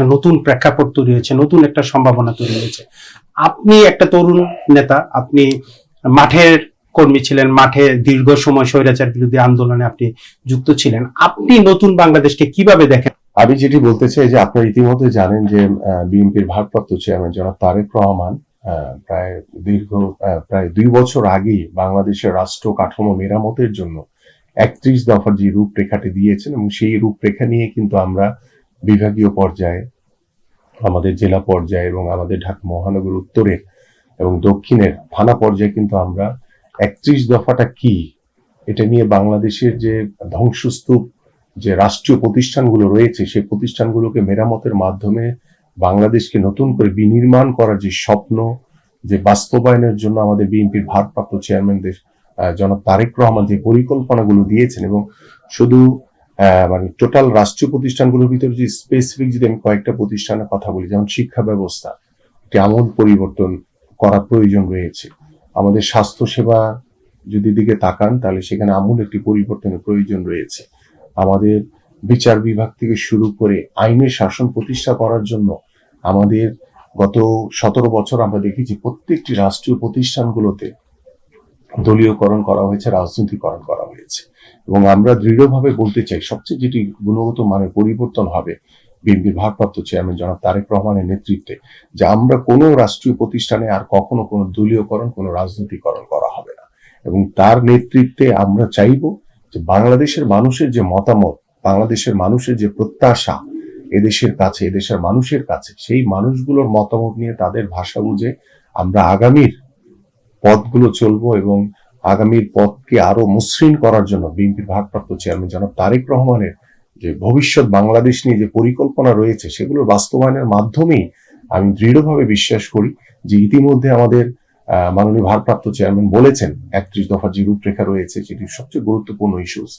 একটা নতুন প্রেক্ষাপট তৈরি হয়েছে, নতুন একটা সম্ভাবনা তৈরি হয়েছে। আপনি একটা তরুণ নেতা, আপনি মাঠের কর্মী ছিলেন, মাঠে দীর্ঘ সময় স্বৈরাচার বিরোধী আন্দোলনে আপনি যুক্ত ছিলেন। আপনি নতুন বাংলাদেশকে কিভাবে দেখেন? আমি যেটি বলতে চাই যে আপনারা ইতিমধ্যে জানেন যে বিএনপির ভারপ্রাপ্ত চেয়ারম্যান জনাব তারেক রহমান প্রায় 2 বছর আগেই বাংলাদেশের রাষ্ট্র কাঠামো মেরামতের জন্য 31 দফার যে রূপরেখাটি দিয়েছেন, এবং সেই রূপরেখা নিয়ে কিন্তু আমরা বিভাগীয় পর্যায়ে, আমাদের জেলা পর্যায়ে এবং আমাদের ঢাকা মহানগর উত্তরের এবং দক্ষিণের থানা পর্যায়ে কিন্তু আমরা 31 দফাটা কি এটা নিয়ে বাংলাদেশের যে ধ্বংসস্তূপ যে রাষ্ট্রীয় প্রতিষ্ঠানগুলো রয়েছে সেই প্রতিষ্ঠানগুলোকে মেরামতের মাধ্যমে বাংলাদেশকে নতুন করে বিনির্মাণ করার যে স্বপ্ন, যে বাস্তবায়নের জন্য আমাদের বিএনপির ভারপ্রাপ্ত চেয়ারম্যান জনাব তারেক রহমান যে পরিকল্পনাগুলো দিয়েছেন, এবং শুধু মানে টোটাল রাষ্ট্রীয় প্রতিষ্ঠানগুলোর ভিতরে যে স্পেসিফিক যদি আমি কয়েকটা প্রতিষ্ঠানের কথা বলি, যেমন শিক্ষা ব্যবস্থা একটি আমূল পরিবর্তন করার প্রয়োজন রয়েছে। আমাদের স্বাস্থ্য সেবা যদি দিকে তাকান তাহলে সেখানে আমূল একটি পরিবর্তনের প্রয়োজন রয়েছে। আমাদের বিচার বিভাগ থেকে শুরু করে আইনের শাসন প্রতিষ্ঠা করার জন্য আমাদের গত 17 বছর আমরা দেখেছি প্রত্যেকটি রাষ্ট্রীয় প্রতিষ্ঠানগুলোতে দলীয়করণ করা হয়েছে, রাজনীতিকরণ করা হয়েছে। এবং আমরা দৃঢ়ভাবে বলতে চাই সবচেয়ে যেটি গুণগত মানের পরিবর্তন হবে বিএনপির ভারপ্রাপ্ত চেয়ারম্যান জনাব তারেক রহমানের নেতৃত্বে, যে আমরা কোনো রাষ্ট্রীয় প্রতিষ্ঠানে আর কখনো কোনো দলীয়করণ, কোনো রাজনীতিকরণ করা হবে না। এবং তার নেতৃত্বে আমরা চাইব যে বাংলাদেশের মানুষের যে মতামত, বাংলাদেশের মানুষের যে প্রত্যাশা এদেশের কাছে, এদেশের মানুষের কাছে, সেই মানুষগুলোর মতামত নিয়ে তাদের ভাষা বুঝে আমরা আগামীর পথগুলো চলবো, এবং আগামীর পথকে আরো মসৃণ করার জন্য বিএনপির ভারপ্রাপ্ত চেয়ারম্যান জনাব তারেক রহমানের যে ভবিষ্যৎ বাংলাদেশ নিয়ে যে পরিকল্পনা রয়েছে সেগুলোর বাস্তবায়নের মাধ্যমেই আমি দৃঢ়ভাবে বিশ্বাস করি যে ইতিমধ্যে আমাদের মাননীয় ভারপ্রাপ্ত চেয়ারম্যান বলেছেন 31 দফার যে রূপরেখা রয়েছে সেটি সবচেয়ে গুরুত্বপূর্ণ ইস্যুস,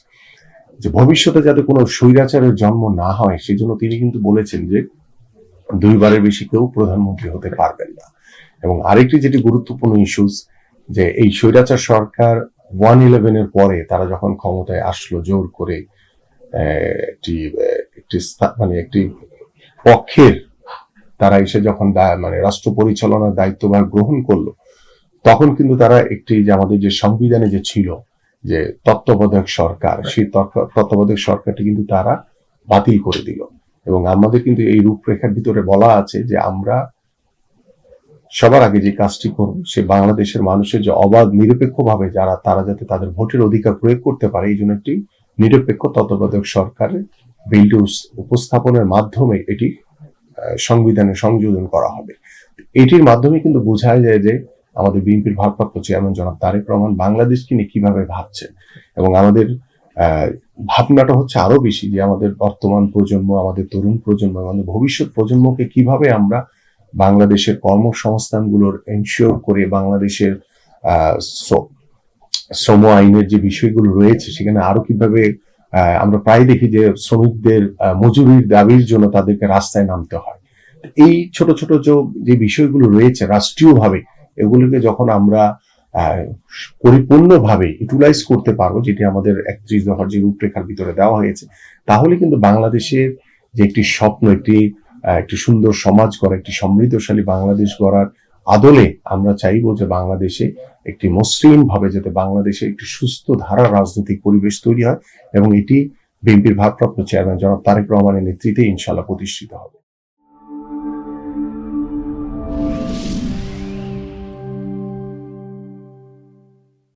যে ভবিষ্যতে যাতে কোনো স্বৈরাচারের জন্ম না হয় সেজন্য তিনি কিন্তু বলেছেন যে 2 বারের বেশি কেউ প্রধানমন্ত্রী হতে পারবেন না। এবং আরেকটি যেটি গুরুত্বপূর্ণ ইস্যুস, যে এই স্বৈরাচার সরকার 1/11 এর পরে তারা যখন ক্ষমতায় আসলো জোর করে একটি পক্ষের, তারা এসে যখন মানে রাষ্ট্র পরিচালনার দায়িত্বভার গ্রহণ করলো, তখন কিন্তু তারা একটি যে আমাদের যে সংবিধানে যে ছিল যে তত্ত্বাবধায়ক সরকার, সেই তত্ত্বাবধায়ক সরকারটি কিন্তু তারা বাতিল করে দিল। এবং আমাদের কিন্তু এই রূপরেখার ভিতরে বলা আছে যে আমরা সবার আগে যে কাজটি করব সে বাংলাদেশের মানুষের যে অবাধ নিরপেক্ষভাবে তারা যাতে তাদের ভোটের অধিকার প্রয়োগ করতে পারে, এই জন্য একটি নিরপেক্ষ তত্ত্বাবধায়ক সরকারের বিলটি উপস্থাপনের মাধ্যমে এটি সংবিধানে সংযোজন করা হবে। এটির মাধ্যমে কিন্তু বোঝা যায় যে আমাদের বিএনপির ভারপ্রাপ্ত চেয়ারম্যান জনাব তারেক রহমান বাংলাদেশকে নিয়ে কিভাবে ভাবছেন। এবং আমাদের ভাবনাটা হচ্ছে আরো বেশি যে আমাদের বর্তমান প্রজন্ম, আমাদের তরুণ প্রজন্ম, আমাদের ভবিষ্যৎ প্রজন্মকে কিভাবে আমরা বাংলাদেশের কর্মসংস্থানগুলোর এনশিওর করে বাংলাদেশের শ্রম আইনের যে বিষয়গুলো রয়েছে সেখানে আরো কিভাবে আমরা প্রায় দেখি যে শ্রমিকদের মজুরির দাবির জন্য তাদেরকে রাস্তায় নামতে হয়। এই ছোট ছোট যে বিষয়গুলো রয়েছে রাষ্ট্রীয়ভাবে, এগুলোকে যখন আমরা পরিপূর্ণভাবে ইউটিলাইজ করতে পারবো, যেটি আমাদের 31 দফার যে রূপরেখার ভিতরে দেওয়া হয়েছে, তাহলে কিন্তু বাংলাদেশের যে একটি স্বপ্ন, একটি সুন্দর সমাজ গড়া, একটি সমৃদ্ধশালী বাংলাদেশ গড়ার আদলে আমরা চাইবো যে বাংলাদেশে একটি মসৃণ ভাবে যাতে বাংলাদেশে একটি সুস্থ ধারা রাজনৈতিক পরিবেশ তৈরি হয়, এবং এটি বিএনপির ভারপ্রাপ্ত চেয়ারম্যান জনাব তারেক রহমানের নেতৃত্বে ইনশাআল্লাহ প্রতিষ্ঠিত হবে।